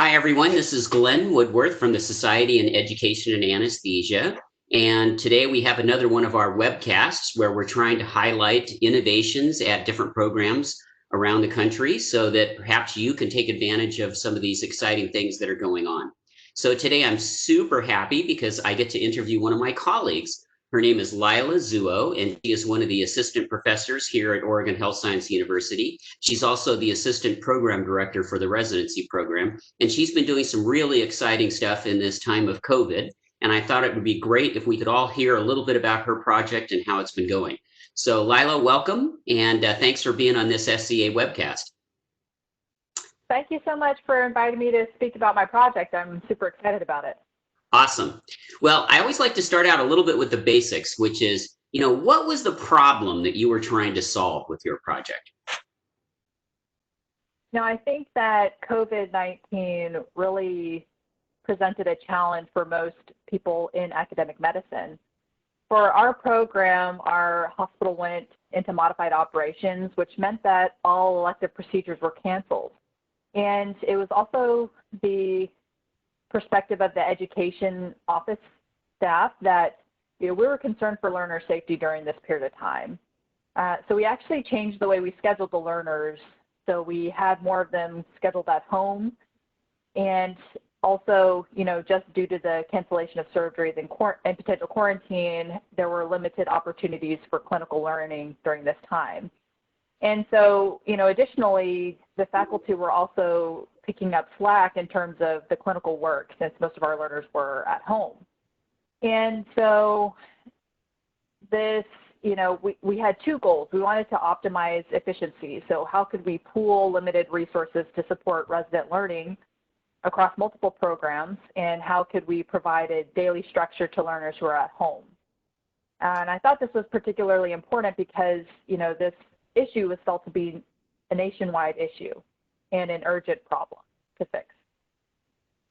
Hi, everyone. This is Glenn Woodworth from the Society in Education and Anesthesia. And today we have another one of our webcasts where we're trying to highlight innovations at different programs around the country so that perhaps you can take advantage of some of these exciting things that are going on. So today I'm super happy because I get to interview one of my colleagues. Her name is Leila Zuo, and she is one of the assistant professors here at Oregon Health Science University. She's also the assistant program director for the residency program. And she's been doing some really exciting stuff in this time of COVID. And I thought it would be great if we could all hear a little bit about her project and how it's been going. So Leila, welcome, and thanks for being on this SCA webcast. Thank you so much for inviting me to speak about my project. I'm super excited about it. Awesome. Well, I always like to start out a little bit with the basics, which is, what was the problem that you were trying to solve with your project? Now, I think that COVID-19 really presented a challenge for most people in academic medicine. For our program, our hospital went into modified operations, which meant that all elective procedures were canceled. And it was also the perspective of the education office staff that we were concerned for learner safety during this period of time. So we actually changed the way we scheduled the learners. So we had more of them scheduled at home, and also, just due to the cancellation of surgeries and potential quarantine, there were limited opportunities for clinical learning during this time. And so, additionally, the faculty were also picking up slack in terms of the clinical work since most of our learners were at home. And so this, we had two goals. We wanted to optimize efficiency. So how could we pool limited resources to support resident learning across multiple programs, and how could we provide a daily structure to learners who are at home? And I thought this was particularly important because, this issue was felt to be a nationwide issue and an urgent problem to fix.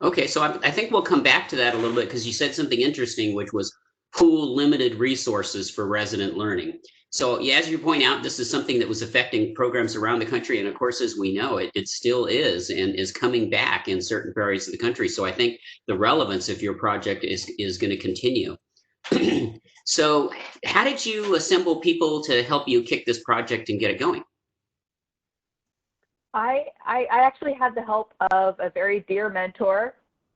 Okay, so I think we'll come back to that a little bit because you said something interesting, which was pool limited resources for resident learning. So yeah, as you point out, this is something that was affecting programs around the country. And of course, as we know, it still is and is coming back in certain areas of the country. So I think the relevance of your project is going to continue. So how did you assemble people to help you kick this project and get it going? I actually had the help of a very dear mentor,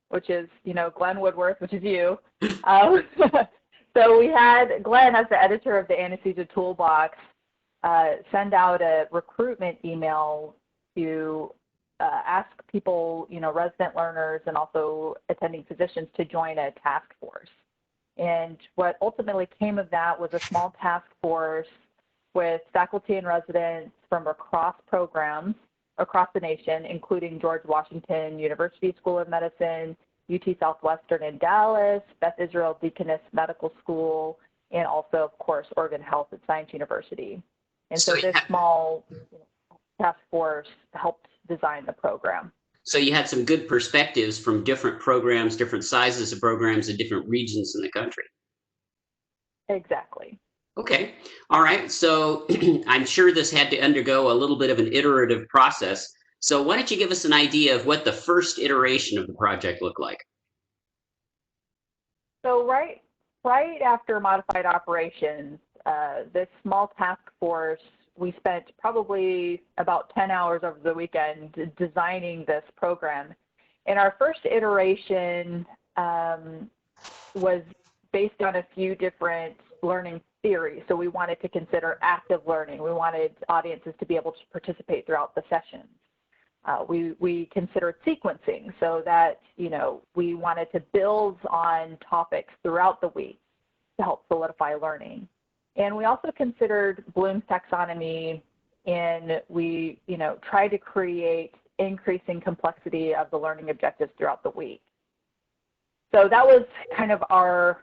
which is, Glenn Woodworth, which is you. So we had Glenn, as the editor of the Anesthesia Toolbox, send out a recruitment email to ask people, resident learners and also attending physicians to join a task force. And what ultimately came of that was a small task force with faculty and residents from across programs across the nation, including George Washington University School of Medicine, UT Southwestern in Dallas, Beth Israel Deaconess Medical School, and also, of course, Oregon Health and Science University. And so this small task force helped design the program. So you had some good perspectives from different programs, different sizes of programs in different regions in the country. Exactly. Okay. All right. So I'm sure this had to undergo a little bit of an iterative process. So why don't you give us an idea of what the first iteration of the project looked like? So right after modified operations, this small task force, we spent probably about 10 hours over the weekend designing this program. And our first iteration was based on a few different learning theories. So we wanted to consider active learning. We wanted audiences to be able to participate throughout the sessions. We considered sequencing so that, we wanted to build on topics throughout the week to help solidify learning. And we also considered Bloom's taxonomy, and we, tried to create increasing complexity of the learning objectives throughout the week. So that was kind of our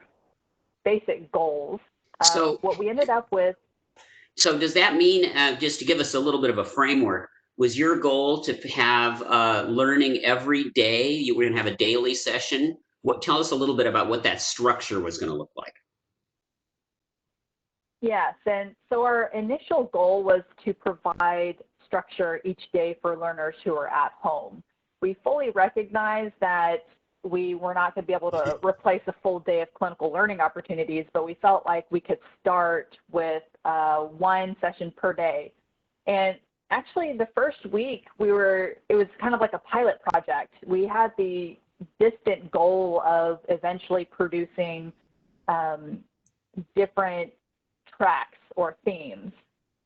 basic goals. So what we ended up with. So does that mean, just to give us a little bit of a framework, was your goal to have learning every day? You were going to have a daily session. Tell us a little bit about what that structure was going to look like. Yes, and so our initial goal was to provide structure each day for learners who are at home. we fully recognize that we were not going to be able to replace a full day of clinical learning opportunities, but we felt like we could start with one session per day. And actually, the first week, it was kind of like a pilot project. We had the distant goal of eventually producing different tracks or themes,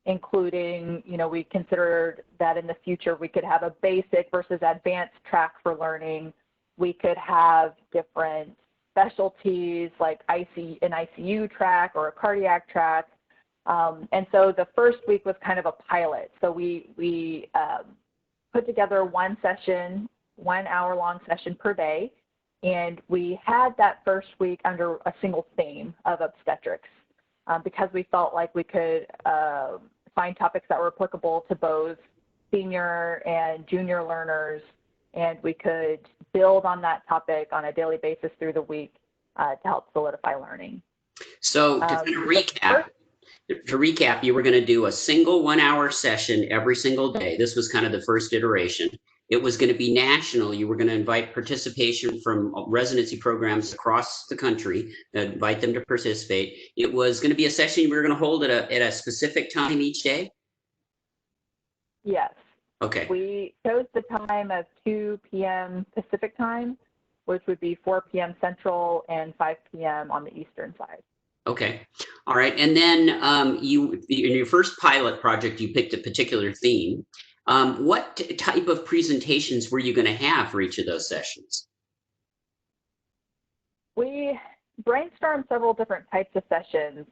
including, we considered that in the future we could have a basic versus advanced track for learning. We could have different specialties like an ICU track or a cardiac track. And so the first week was kind of a pilot. So we put together one session, 1 hour-long session per day, and we had that first week under a single theme of obstetrics because we felt like we could find topics that were applicable to both senior and junior learners, and we could build on that topic on a daily basis through the week to help solidify learning. So to kind of recap, you were going to do a single 1 hour session every single day. This was kind of the first iteration. It was going to be national. You were going to invite participation from residency programs across the country, invite them to participate. It was going to be a session you were going to hold at a specific time each day? Yes. Okay. We chose the time of 2 p.m. Pacific time, which would be 4 p.m. Central and 5 p.m. on the Eastern side. Okay. All right. And then in your first pilot project, you picked a particular theme. What type of presentations were you going to have for each of those sessions? We brainstormed several different types of sessions,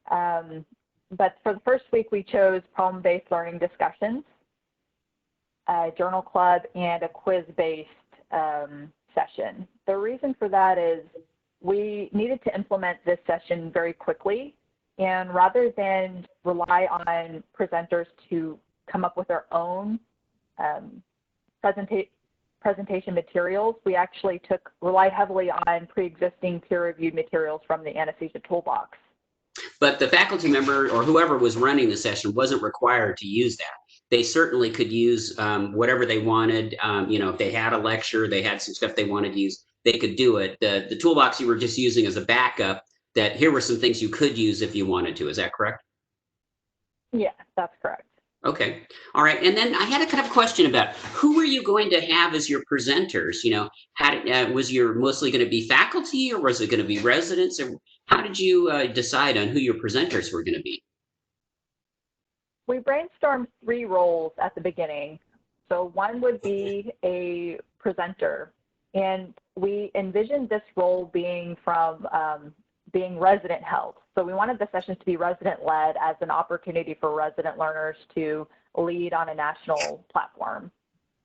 but for the first week, we chose problem-based learning discussions, a journal club, and a quiz-based session. The reason for that is we needed to implement this session very quickly, and rather than rely on presenters to come up with their own presentation materials, we actually relied heavily on pre-existing peer-reviewed materials from the Anesthesia Toolbox. But the faculty member or whoever was running the session wasn't required to use that. They certainly could use whatever they wanted. If they had a lecture, they had some stuff they wanted to use, they could do it. The toolbox you were just using as a backup, that here were some things you could use if you wanted to. Is that correct? Yeah, that's correct. Okay. All right. And then I had a kind of question about who were you going to have as your presenters? Was your mostly going to be faculty, or was it going to be residents? Or how did you decide on who your presenters were going to be? We brainstormed 3 roles at the beginning. So one would be a presenter, and we envisioned this role being from being resident held. So we wanted the sessions to be resident-led as an opportunity for resident learners to lead on a national platform.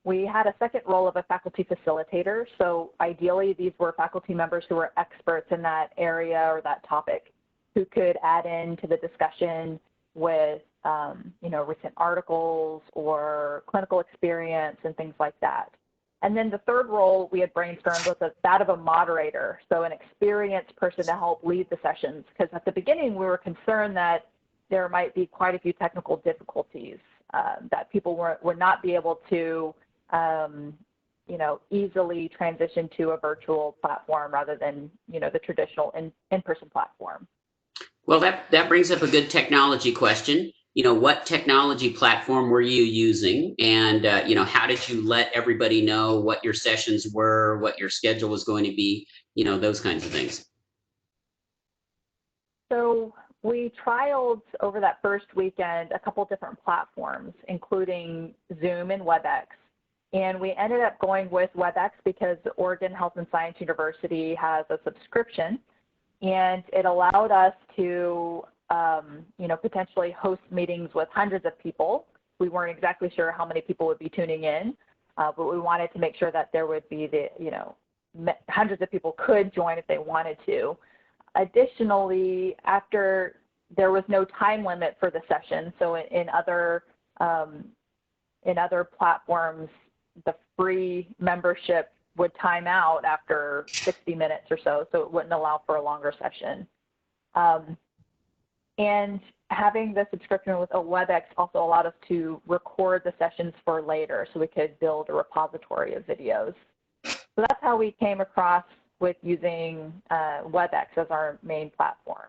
We had a second role of a faculty facilitator. So ideally, these were faculty members who were experts in that area or that topic, who could add into the discussion with recent articles or clinical experience and things like that. And then the third role we had brainstormed was that of a moderator, so an experienced person to help lead the sessions, because at the beginning we were concerned that there might be quite a few technical difficulties, that people would not be able to easily transition to a virtual platform rather than the traditional in-person platform. Well, that brings up a good technology question. What technology platform were you using, and how did you let everybody know what your sessions were, what your schedule was going to be, those kinds of things? So we trialed over that first weekend a couple different platforms, including Zoom and WebEx. And we ended up going with WebEx because Oregon Health and Science University has a subscription, and it allowed us to potentially host meetings with hundreds of people. We weren't exactly sure how many people would be tuning in, but we wanted to make sure that there would be hundreds of people could join if they wanted to. Additionally, after there was no time limit for the session, so in other platforms, the free membership would time out after 60 minutes or so it wouldn't allow for a longer session. And having the subscription with a WebEx also allowed us to record the sessions for later, so we could build a repository of videos. So that's how we came across with using WebEx as our main platform.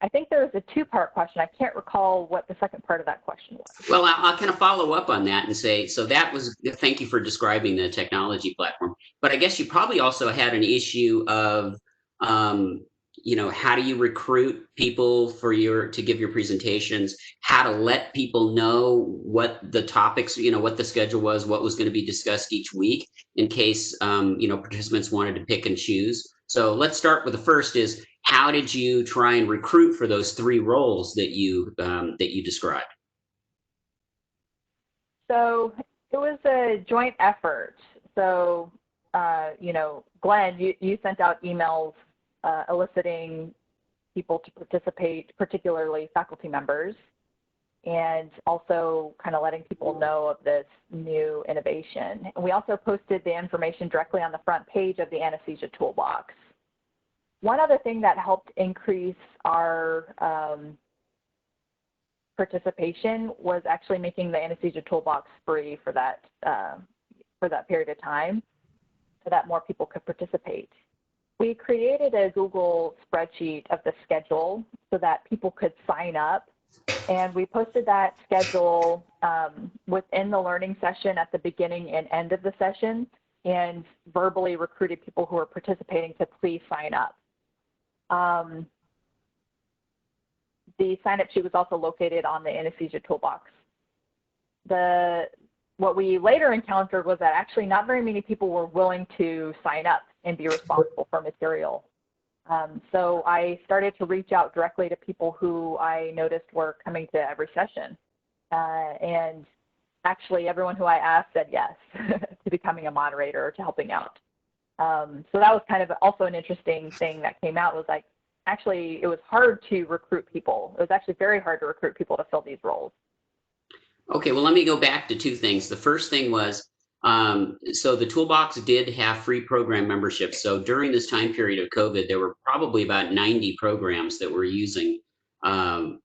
I think there was a two-part question. I can't recall what the second part of that question was. Well, I'll kind of follow up on that and say, so that was, thank you for describing the technology platform. But I guess you probably also had an issue of, how do you recruit people for to give your presentations, how to let people know what the topics, what the schedule was, what was going to be discussed each week in case, participants wanted to pick and choose. So let's start with the first is, how did you try and recruit for those three roles that you described? So it was a joint effort. So, Glenn, you sent out emails eliciting people to participate, particularly faculty members, and also kind of letting people know of this new innovation. And we also posted the information directly on the front page of the Anesthesia Toolbox. One other thing that helped increase our participation was actually making the Anesthesia Toolbox free for that period of time, so that more people could participate. We created a Google spreadsheet of the schedule so that people could sign up, and we posted that schedule within the learning session at the beginning and end of the session, and verbally recruited people who were participating to please sign up. The sign-up sheet was also located on the Anesthesia Toolbox. What we later encountered was that actually not very many people were willing to sign up and be responsible for material. So I started to reach out directly to people who I noticed were coming to every session. And actually everyone who I asked said yes to becoming a moderator or to helping out. So that was kind of also an interesting thing that came out, was like, actually it was hard to recruit people. It was actually very hard to recruit people to fill these roles. Okay, well, let me go back to two things. The first thing was, so the Toolbox did have free program memberships. So during this time period of COVID, there were probably about 90 programs that were using, might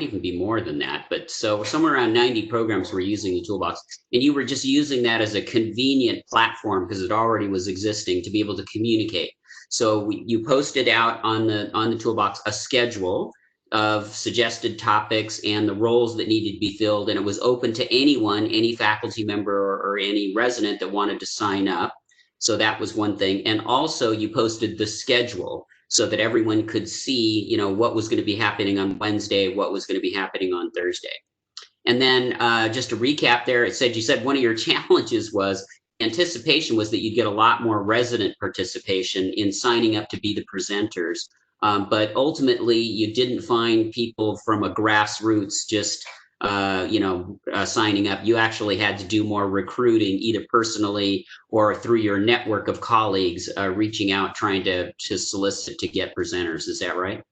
even be more than that, but so somewhere around 90 programs were using the Toolbox. And you were just using that as a convenient platform because it already was existing to be able to communicate. So you posted out on the Toolbox a schedule of suggested topics and the roles that needed to be filled, and it was open to anyone, any faculty member or any resident that wanted to sign up. So that was one thing. And also you posted the schedule so that everyone could see, what was going to be happening on Wednesday, what was going to be happening on Thursday. And then just to recap there, you said one of your challenges was anticipation was that you'd get a lot more resident participation in signing up to be the presenters. But ultimately, you didn't find people from a grassroots just, signing up. You actually had to do more recruiting, either personally or through your network of colleagues, reaching out, trying to solicit to get presenters. Is that right?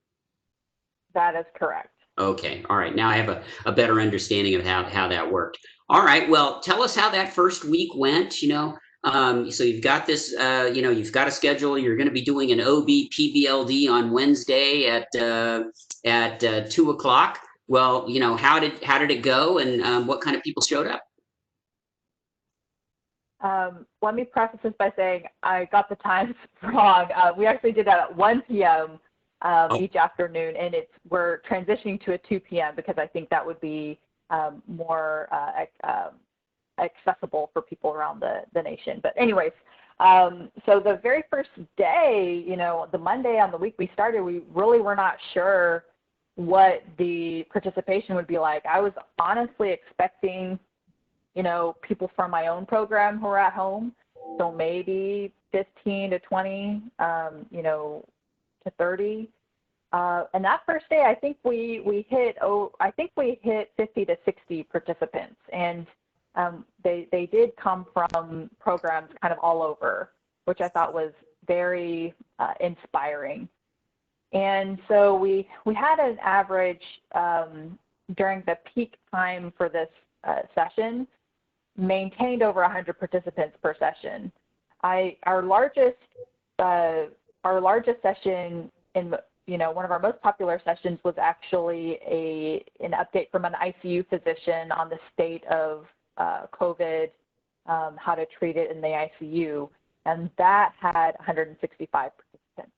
That is correct. Okay. All right. Now I have a better understanding of how that worked. All right. Well, tell us how that first week went. So you've got this, you've got a schedule. You're going to be doing an OB PBLD on Wednesday at 2 o'clock. Well, how did it go, and what kind of people showed up? Let me preface this by saying I got the times wrong. We actually did that at 1 p.m. Each afternoon, and we're transitioning to a 2 p.m. because I think that would be more accessible for people around the nation. But anyways, so the very first day, the Monday on the week we started, we really were not sure what the participation would be like. I was honestly expecting, people from my own program who are at home, so maybe 15 to 20, to 30. And that first day, I think we hit 50 to 60 participants, and they did come from programs kind of all over, which I thought was very inspiring. And so we had an average during the peak time for this session, maintained over 100 participants per session. Our largest session one of our most popular sessions was actually an update from an ICU physician on the state of COVID, how to treat it in the ICU, and that had 165 participants.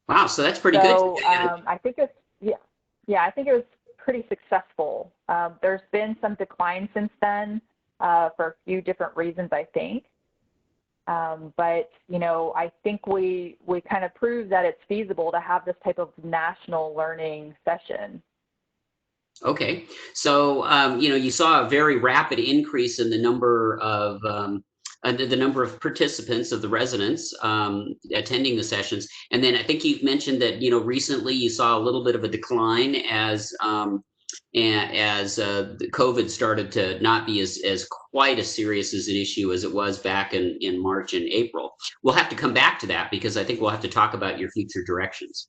Wow, so that's pretty good. So I think it's I think it was pretty successful. There's been some decline since then for a few different reasons, I think. But I think we kind of proved that it's feasible to have this type of national learning session. Okay, so you saw a very rapid increase in the number of participants, of the residents attending the sessions, and then I think you've mentioned that recently you saw a little bit of a decline as the COVID started to not be as quite as serious as an issue as it was back in March and April. We'll have to come back to that because I think we'll have to talk about your future directions.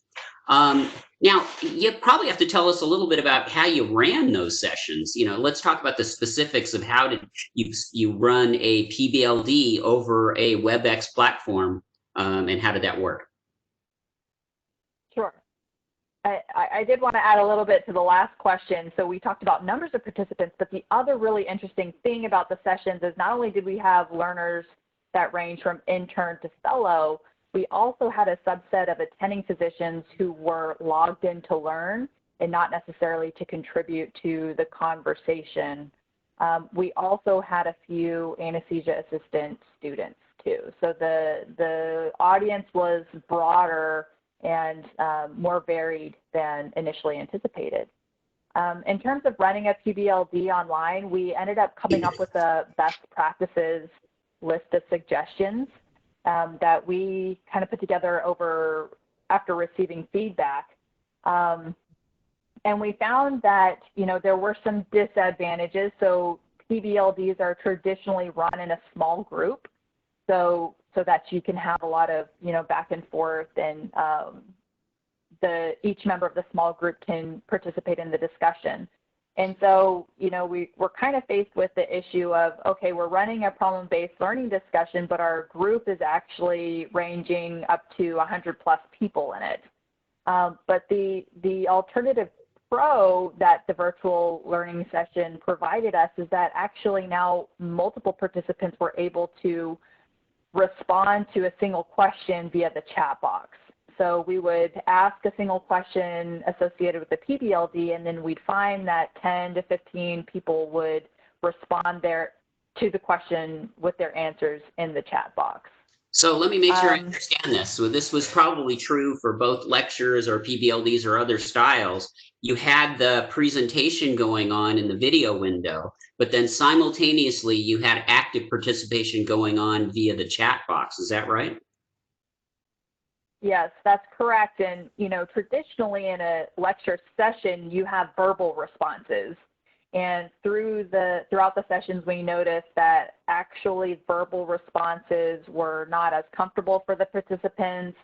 Now, you probably have to tell us a little bit about how you ran those sessions. Let's talk about the specifics of how did you run a PBLD over a WebEx platform, and how did that work? Sure. I did want to add a little bit to the last question. So we talked about numbers of participants, but the other really interesting thing about the sessions is not only did we have learners that range from intern to fellow, we also had a subset of attending physicians who were logged in to learn and not necessarily to contribute to the conversation. We also had a few anesthesia assistant students too. So the audience was broader and more varied than initially anticipated. In terms of running a PBLD online, we ended up coming up with a best practices list of suggestions that we kind of put together after receiving feedback. And we found that, there were some disadvantages. So PBLDs are traditionally run in a small group, so that you can have a lot of, back and forth, and each member of the small group can participate in the discussion. And so, we're kind of faced with the issue of, okay, we're running a problem-based learning discussion, but our group is actually ranging up to 100 plus people in it. But the alternative pro that the virtual learning session provided us is that actually now multiple participants were able to respond to a single question via the chat box. So we would ask a single question associated with the PBLD, and then we'd find that 10 to 15 people would respond to the question with their answers in the chat box. So let me make sure I understand this. So this was probably true for both lectures or PBLDs or other styles. You had the presentation going on in the video window, but then simultaneously you had active participation going on via the chat box. Is that right? Yes, that's correct. And, traditionally in a lecture session, you have verbal responses. And throughout the sessions, we noticed that actually verbal responses were not as comfortable for the participants.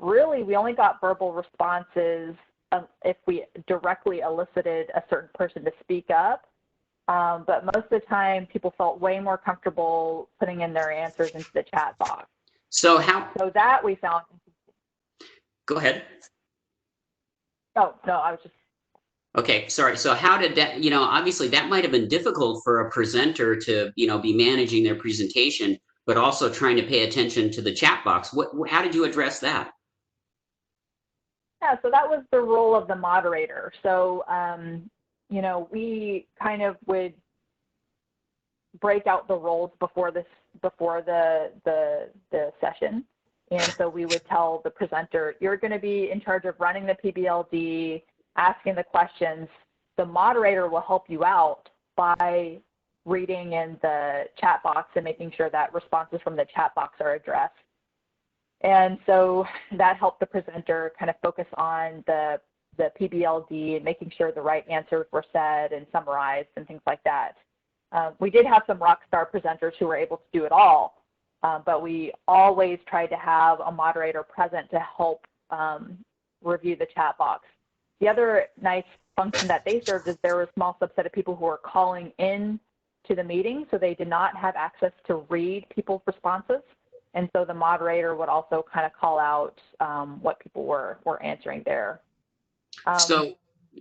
Really, we only got verbal responses if we directly elicited a certain person to speak up. But most of the time, people felt way more comfortable putting in their answers into the chat box. So that we found. Go ahead. Oh, no, I was just. Okay, sorry. So how did that, obviously that might have been difficult for a presenter to, be managing their presentation, but also trying to pay attention to the chat box. How did you address that? Yeah, so that was the role of the moderator. So, we kind of would break out the roles before the session. And so we would tell the presenter, you're going to be in charge of running the PBLD, asking the questions. The moderator will help you out by reading in the chat box and making sure that responses from the chat box are addressed. And so that helped the presenter kind of focus on the PBLD and making sure the right answers were said and summarized and things like that. We did have some rock star presenters who were able to do it all, but we always tried to have a moderator present to help review the chat box. The other nice function that they served is there was a small subset of people who were calling in to the meeting, so they did not have access to read people's responses. And so the moderator would also kind of call out what people were answering there. So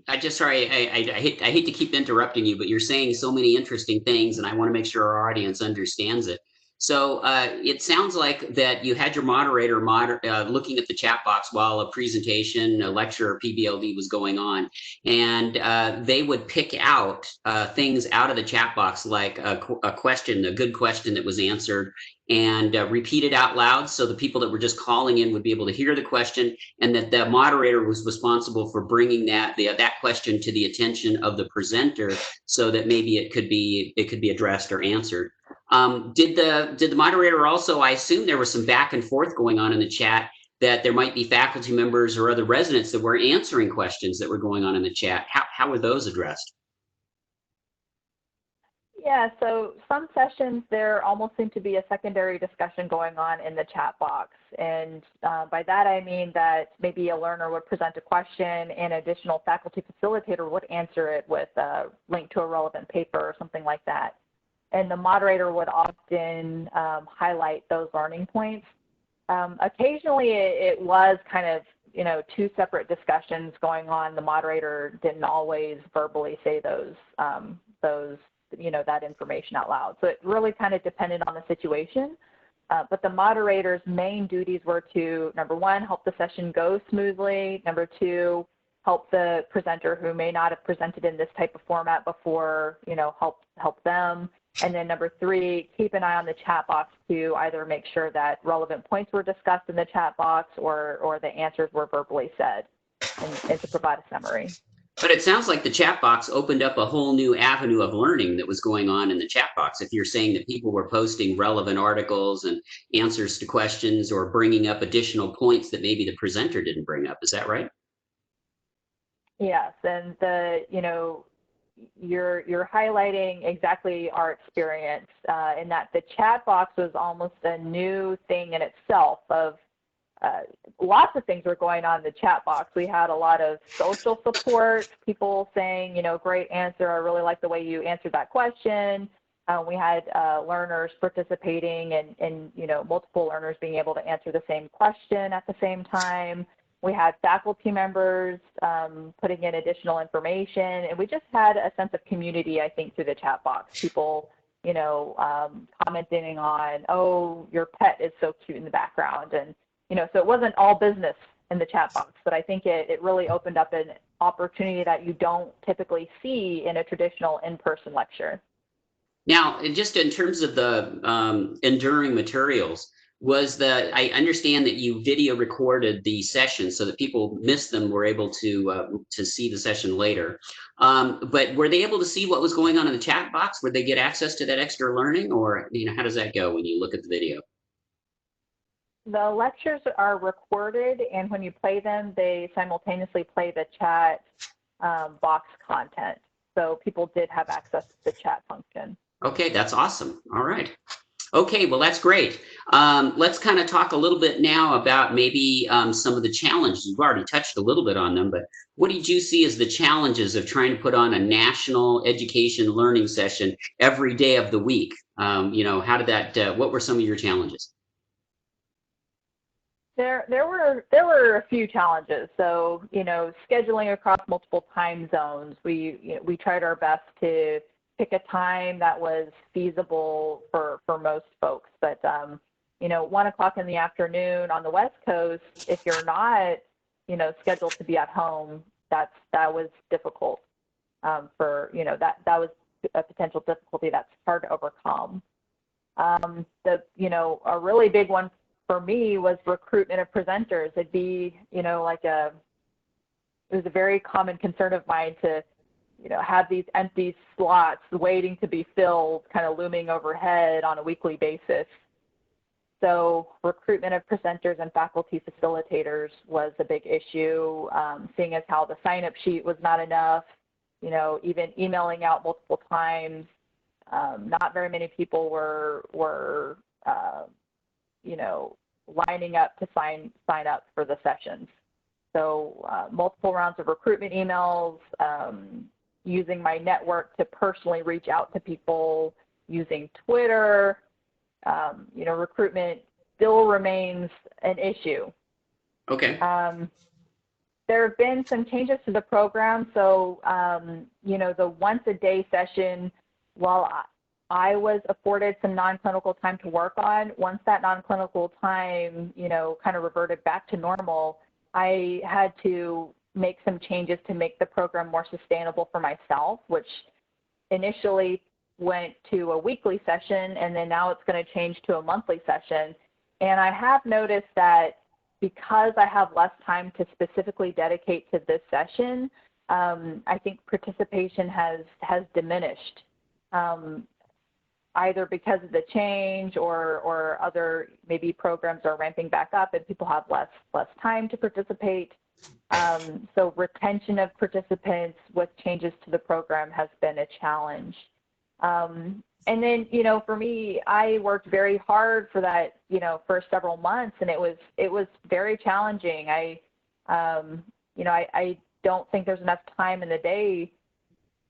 I just, sorry, I hate to keep interrupting you, but you're saying so many interesting things, and I want to make sure our audience understands it. So it sounds like that you had your moderator looking at the chat box while a presentation, a lecture, or PBLD was going on, and they would pick out things out of the chat box, like a question, a good question that was answered, and repeat it out loud, so the people that were just calling in would be able to hear the question, and that the moderator was responsible for bringing that question to the attention of the presenter, so that maybe it could be addressed or answered. Did the moderator also, I assume there was some back and forth going on in the chat, that there might be faculty members or other residents that were answering questions that were going on in the chat. How were those addressed? Yeah, so some sessions there almost seemed to be a secondary discussion going on in the chat box. And by that I mean that maybe a learner would present a question and an additional faculty facilitator would answer it with a link to a relevant paper or something like that. And the moderator would often highlight those learning points. Occasionally it was kind of, two separate discussions going on. The moderator didn't always verbally say that information out loud. So it really kind of depended on the situation. But the moderator's main duties were to, number one, help the session go smoothly. Number two, help the presenter who may not have presented in this type of format before, help them. And then number three, keep an eye on the chat box to either make sure that relevant points were discussed in the chat box or the answers were verbally said, and to provide a summary. But it sounds like the chat box opened up a whole new avenue of learning that was going on in the chat box. If you're saying that people were posting relevant articles and answers to questions or bringing up additional points that maybe the presenter didn't bring up, is that right? Yes, and you're highlighting exactly our experience in that the chat box was almost a new thing in itself. Of lots of things were going on in the chat box. We had a lot of social support, people saying, great answer, I really like the way you answered that question. We had learners participating and multiple learners being able to answer the same question at the same time. We had faculty members putting in additional information, and we just had a sense of community, I think, through the chat box. People, commenting on, oh, your pet is so cute in the background. And, so it wasn't all business in the chat box, but I think it really opened up an opportunity that you don't typically see in a traditional in-person lecture. Now, just in terms of the enduring materials, I understand that you video recorded the sessions so that people missed them were able to see the session later. But were they able to see what was going on in the chat box? Would they get access to that extra learning, or how does that go when you look at the video? The lectures are recorded, and when you play them, they simultaneously play the chat box content. So people did have access to the chat function. Okay, that's awesome. All right. Okay, well, that's great. Let's kind of talk a little bit now about maybe some of the challenges. You've already touched a little bit on them, but what did you see as the challenges of trying to put on a national education learning session every day of the week? How did that, what were some of your challenges? There were a few challenges. So, scheduling across multiple time zones, we tried our best to pick a time that was feasible for most folks. But, 1 o'clock in the afternoon on the West Coast, if you're not, scheduled to be at home, that was difficult that was a potential difficulty that's hard to overcome. A really big one for me was recruitment of presenters. It'd be, it was a very common concern of mine to, have these empty slots waiting to be filled, kind of looming overhead on a weekly basis. So recruitment of presenters and faculty facilitators was a big issue, seeing as how the sign-up sheet was not enough, even emailing out multiple times. Not very many people were lining up to sign up for the sessions. So multiple rounds of recruitment emails, using my network to personally reach out to people, using Twitter. Recruitment still remains an issue. Okay. There have been some changes to the program. So, the once-a-day session, while I was afforded some non-clinical time to work on, once that non-clinical time, kind of reverted back to normal, I had to make some changes to make the program more sustainable for myself, which initially went to a weekly session, and then now it's going to change to a monthly session. And I have noticed that because I have less time to specifically dedicate to this session, I think participation has diminished, either because of the change or other maybe programs are ramping back up and people have less time to participate. So retention of participants with changes to the program has been a challenge. And then, for me, I worked very hard for that, for several months, and it was very challenging. I don't think there's enough time in the day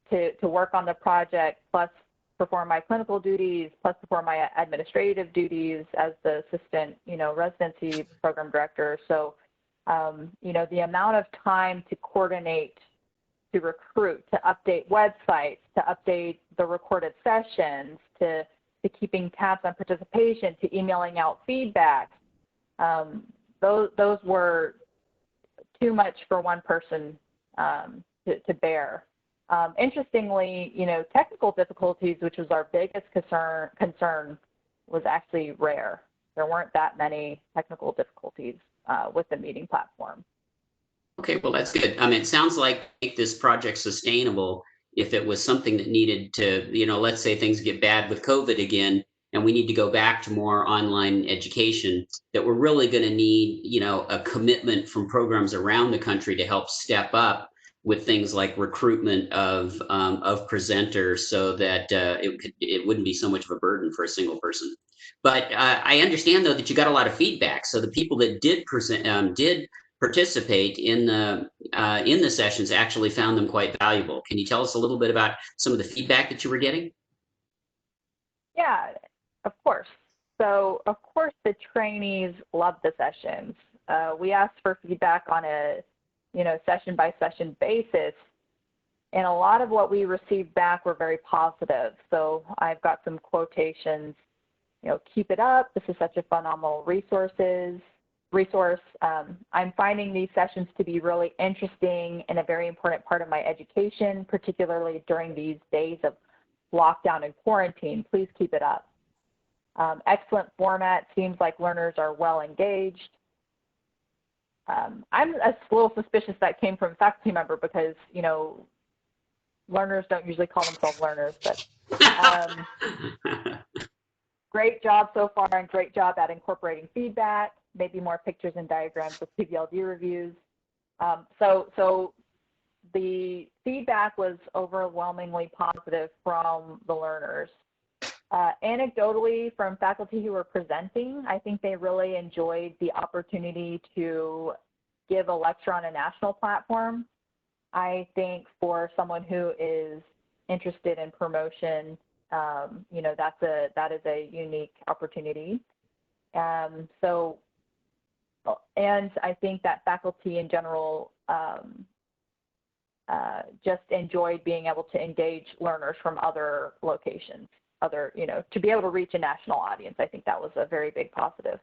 to work on the project, plus perform my clinical duties, plus perform my administrative duties as the assistant, residency program director. So, the amount of time to coordinate, to recruit, to update websites, to update the recorded sessions, to keeping tabs on participation, to emailing out feedback, those were too much for one person to bear. Interestingly, technical difficulties, which was our biggest concern, was actually rare. There weren't that many technical difficulties with the meeting platform. Okay, well, that's good. It sounds like make this project sustainable. If it was something that needed to, let's say things get bad with COVID again, and we need to go back to more online education, that we're really going to need, a commitment from programs around the country to help step up with things like recruitment of presenters, so that it wouldn't be so much of a burden for a single person. But I understand, though, that you got a lot of feedback. So the people that did participate in the sessions actually found them quite valuable. Can you tell us a little bit about some of the feedback that you were getting? Yeah, of course. So, of course, the trainees loved the sessions. We asked for feedback on a session-by-session basis, and a lot of what we received back were very positive. So I've got some quotations, keep it up. This is such a phenomenal resource. I'm finding these sessions to be really interesting and a very important part of my education, particularly during these days of lockdown and quarantine. Please keep it up. Excellent format. Seems like learners are well engaged. I'm a little suspicious that came from a faculty member because, learners don't usually call themselves learners, but great job so far and great job at incorporating feedback, maybe more pictures and diagrams with PBLD reviews. So the feedback was overwhelmingly positive from the learners. Anecdotally, from faculty who were presenting, I think they really enjoyed the opportunity to give a lecture on a national platform. I think for someone who is interested in promotion, that is a unique opportunity. And I think that faculty in general just enjoyed being able to engage learners from other locations, to be able to reach a national audience. I think that was a very big positive.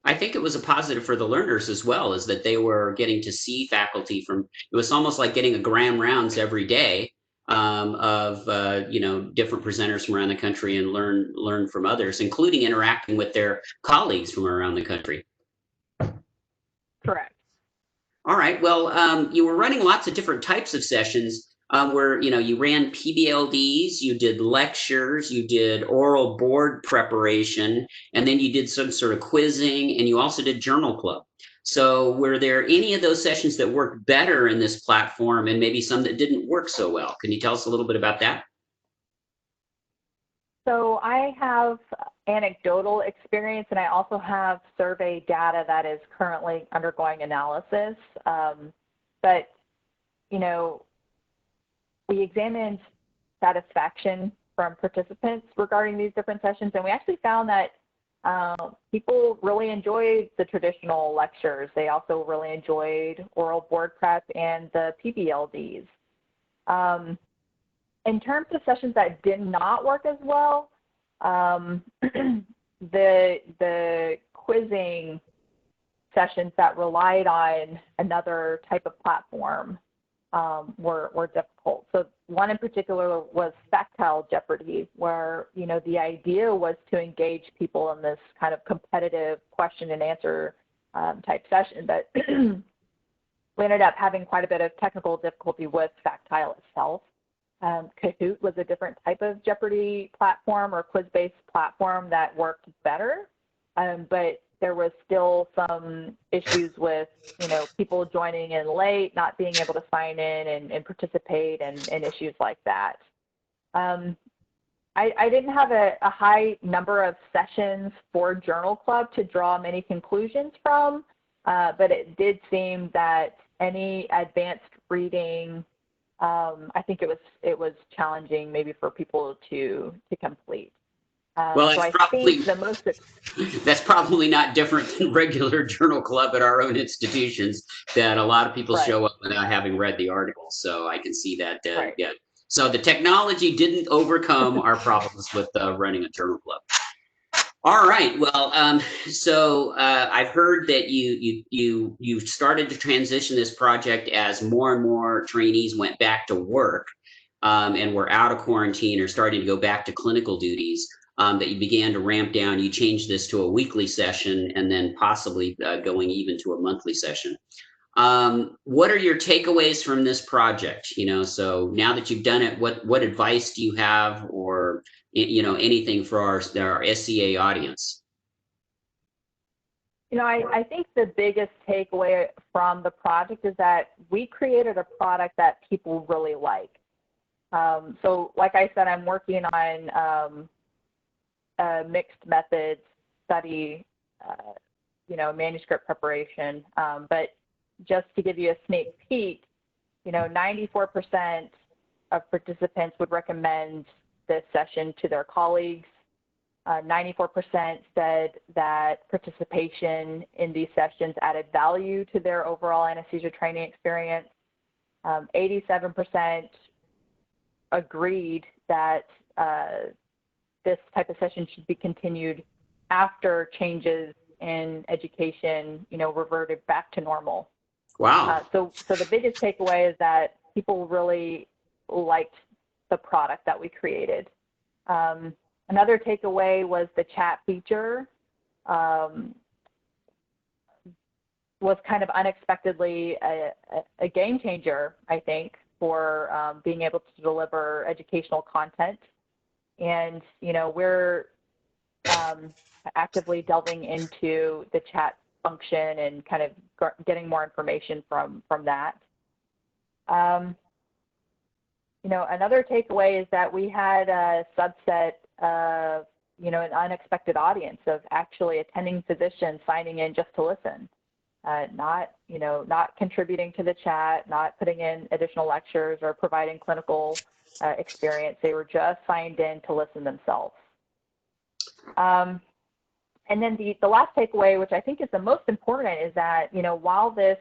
I think it was a positive for the learners as well, is that they were getting to see faculty it was almost like getting a gram rounds every day of different presenters from around the country, and learn from others, including interacting with their colleagues from around the country. Correct. All right. Well, you were running lots of different types of sessions where, you ran PBLDs, you did lectures, you did oral board preparation, and then you did some sort of quizzing, and you also did journal club. So were there any of those sessions that worked better in this platform, and maybe some that didn't work so well? Can you tell us a little bit about that? So I have anecdotal experience, and I also have survey data that is currently undergoing analysis. But, we examined satisfaction from participants regarding these different sessions, and we actually found that people really enjoyed the traditional lectures. They also really enjoyed oral board prep and the PBLDs. In terms of sessions that did not work as well, the quizzing sessions that relied on another type of platform were difficult. So one in particular was Factile Jeopardy, where, you know, the idea was to engage people in this kind of competitive question and answer type session, but we ended up having quite a bit of technical difficulty with Factile itself. Kahoot was a different type of Jeopardy platform or quiz-based platform that worked better, but there was still some issues with, you know, people joining in late, not being able to sign in and participate, and issues like that. I didn't have a high number of sessions for Journal Club to draw many conclusions from, but it did seem that any advanced reading, I think it was challenging maybe for people to complete. Well, so I probably, think the most that's probably not different than regular Journal Club at our own institutions, that a lot of people right. show up without having read the articles. So I can see that. Right. Yeah. So the technology didn't overcome our problems with running a Journal Club. All right. Well, I've heard that you started to transition this project as more and more trainees went back to work, and were out of quarantine or starting to go back to clinical duties. That you began to ramp down. You changed this to a weekly session, and then possibly going even to a monthly session. What are your takeaways from this project? You know, so now that you've done it, what advice do you have, or, you know, anything for our SCA audience? You know, I think the biggest takeaway from the project is that we created a product that people really like. So like I said, I'm working on a mixed methods study, you know, manuscript preparation. But just to give you a sneak peek, you know, 94% of participants would recommend this session to their colleagues. 94% said that participation in these sessions added value to their overall anesthesia training experience. 87% agreed that this type of session should be continued after changes in education, you know, reverted back to normal. Wow. So the biggest takeaway is that people really liked the product that we created. Another takeaway was the chat feature was kind of unexpectedly a game changer, I think, for being able to deliver educational content. And, you know, we're actively delving into the chat function and kind of getting more information from that. You know, another takeaway is that we had a subset of, you know, an unexpected audience of actually attending physicians signing in just to listen, not contributing to the chat, not putting in additional lectures or providing clinical experience. They were just signed in to listen themselves. And then the last takeaway, which I think is the most important, is that, you know, while this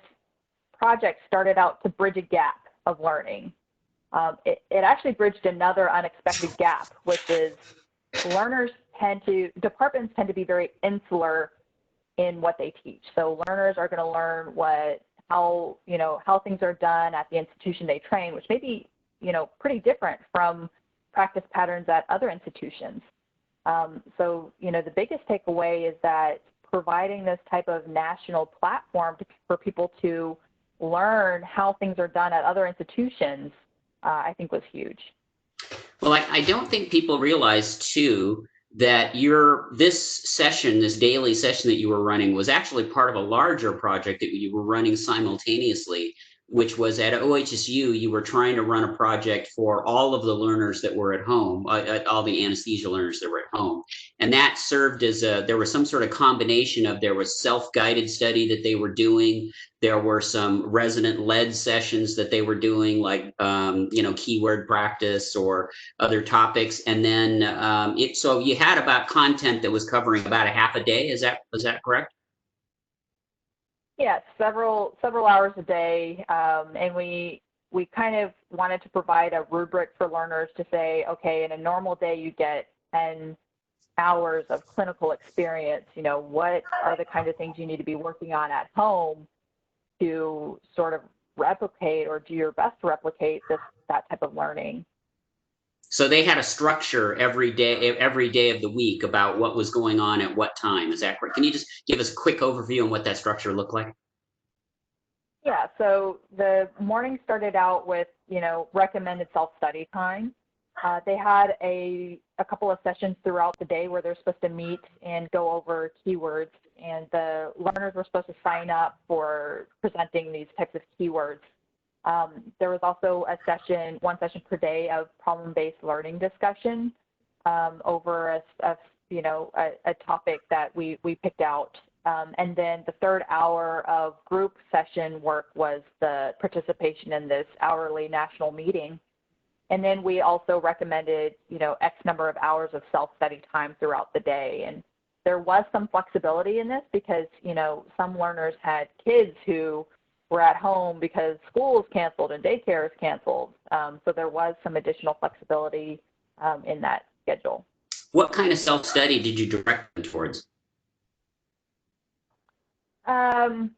project started out to bridge a gap of learning, it actually bridged another unexpected gap, which is departments tend to be very insular in what they teach. So learners are going to learn how things are done at the institution they train, which may be, you know, pretty different from practice patterns at other institutions. So, you know, the biggest takeaway is that providing this type of national platform for people to learn how things are done at other institutions, I think was huge. Well, I don't think people realize, too, that this daily session that you were running was actually part of a larger project that you were running simultaneously which was at OHSU, you were trying to run a project for all of the learners that were at home, all the anesthesia learners that were at home. And that served as there was some sort of combination of, there was self-guided study that they were doing. There were some resident-led sessions that they were doing, like, keyword practice or other topics. And then so you had about content that was covering about a half a day. Is that correct? Yeah, several hours a day, and we kind of wanted to provide a rubric for learners to say, okay, in a normal day you get 10 hours of clinical experience. What are the kind of things you need to be working on at home to sort of replicate or do your best to replicate that type of learning? So they had a structure every day of the week about what was going on at what time. Is that correct? Can you just give us a quick overview on what that structure looked like? Yeah, so the morning started out with, recommended self-study time. They had a couple of sessions throughout the day where they're supposed to meet and go over keywords, and the learners were supposed to sign up for presenting these types of keywords. There was also one session per day of problem-based learning discussion over a topic that we picked out. And then the third hour of group session work was the participation in this hourly national meeting. And then we also recommended, X number of hours of self-study time throughout the day. And there was some flexibility in this because, some learners had kids who were at home because school is canceled and daycare is canceled. So there was some additional flexibility in that schedule. What kind of self-study did you direct them towards? The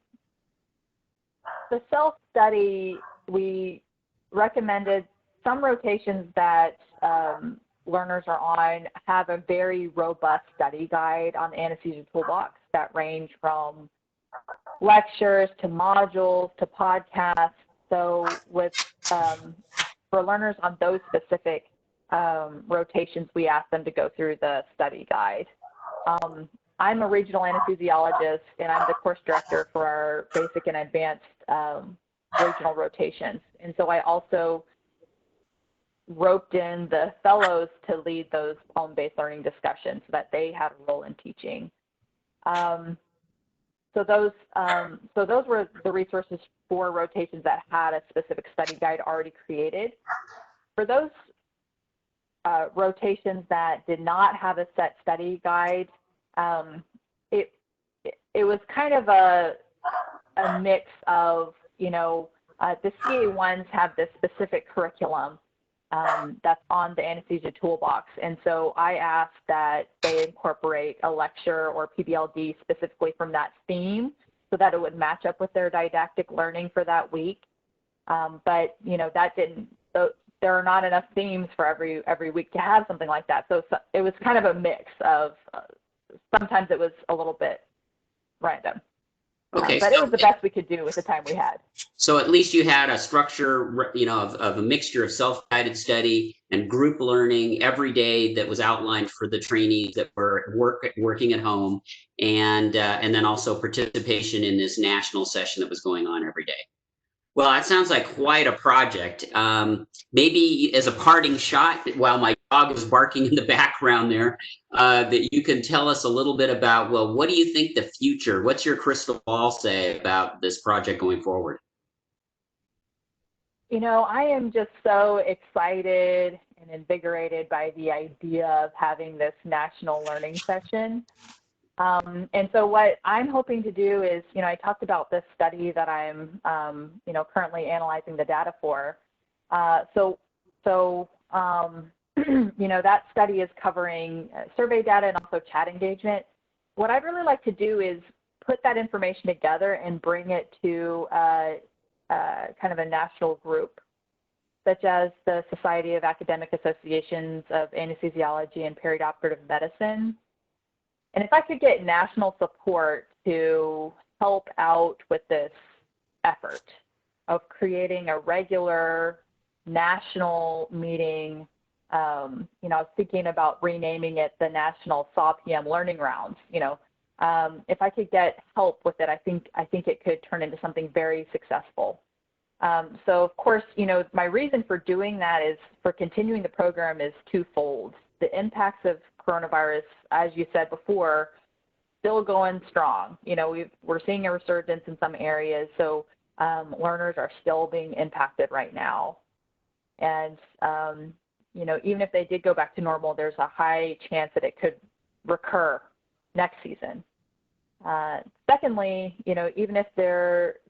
self-study, we recommended some rotations that learners are on have a very robust study guide on the Anesthesia Toolbox that range from lectures to modules to podcasts. So for learners on those specific rotations, we ask them to go through the study guide. I'm a regional anesthesiologist, and I'm the course director for our basic and advanced regional rotations. And so I also roped in the fellows to lead those problem-based learning discussions so that they had a role in teaching. So those were the resources for rotations that had a specific study guide already created. For those rotations that did not have a set study guide, it was kind of a mix of, the CA1s have this specific curriculum that's on the Anesthesia Toolbox. And so I asked that they incorporate a lecture or PBLD specifically from that theme so that it would match up with their didactic learning for that week. But, that didn't, there are not enough themes for every week to have something like that. So it was kind of a mix of, sometimes it was a little bit random. Okay, but it was the best we could do with the time we had. So at least you had a structure, of a mixture of self-guided study and group learning every day that was outlined for the trainees that were working at home, and then also participation in this national session that was going on every day. Well, that sounds like quite a project. Maybe as a parting shot, while my dog is barking in the background there, that you can tell us a little bit about, well, what do you think the future, what's your crystal ball say about this project going forward? I am just so excited and invigorated by the idea of having this national learning session. And so what I'm hoping to do is, I talked about this study that I'm, currently analyzing the data for. That study is covering survey data and also chat engagement. What I'd really like to do is put that information together and bring it to kind of a national group, such as the Society of Academic Associations of Anesthesiology and Perioperative Medicine. And if I could get national support to help out with this effort of creating a regular national meeting, I was thinking about renaming it the National SAW-PM Learning Rounds. If I could get help with it, I think it could turn into something very successful. So of course, my reason for doing that is for continuing the program is twofold. The impacts of coronavirus, as you said before, still going strong. We're seeing a resurgence in some areas, so learners are still being impacted right now. And, even if they did go back to normal, there's a high chance that it could recur next season. Secondly, even if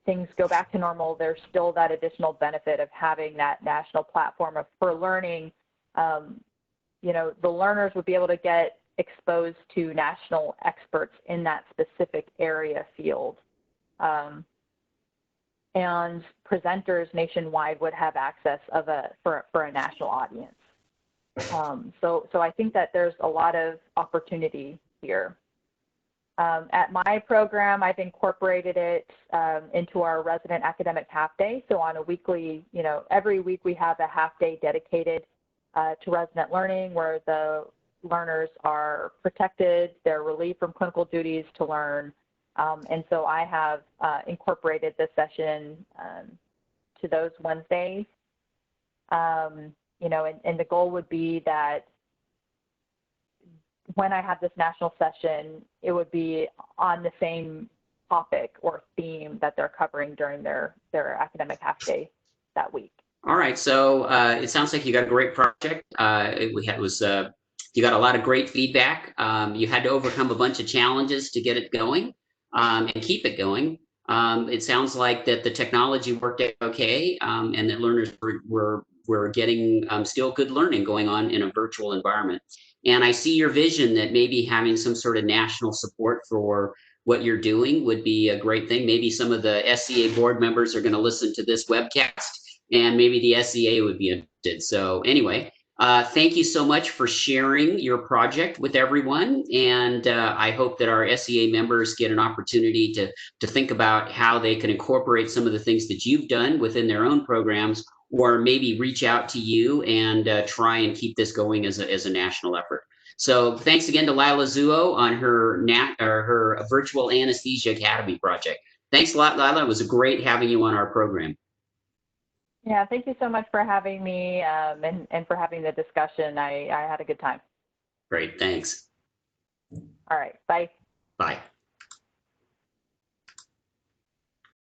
things go back to normal, there's still that additional benefit of having that national platform for learning. The learners would be able to get exposed to national experts in that specific area field. And presenters nationwide would have access for a national audience. So I think that there's a lot of opportunity here. At my program, I've incorporated it into our resident academic half day. So on a weekly, every week we have a half day dedicated to resident learning, where the learners are protected, they're relieved from clinical duties to learn. And so I have incorporated this session to those Wednesdays. And the goal would be that when I have this national session, it would be on the same topic or theme that they're covering during their academic half day that week. All right, so it sounds like you got a great project. You got a lot of great feedback. You had to overcome a bunch of challenges to get it going and keep it going. It sounds like that the technology worked out okay, and that learners were getting still good learning going on in a virtual environment. And I see your vision that maybe having some sort of national support for what you're doing would be a great thing. Maybe some of the SCA board members are going to listen to this webcast, and maybe the SCA would be interested. So anyway, thank you so much for sharing your project with everyone. And I hope that our SCA members get an opportunity to think about how they can incorporate some of the things that you've done within their own programs, or maybe reach out to you and try and keep this going as a national effort. So thanks again to Leila Zuo on her Virtual Anesthesia Academy project. Thanks a lot, Leila. It was great having you on our program. Yeah, thank you so much for having me and for having the discussion. I had a good time. Great, thanks. All right, bye. Bye.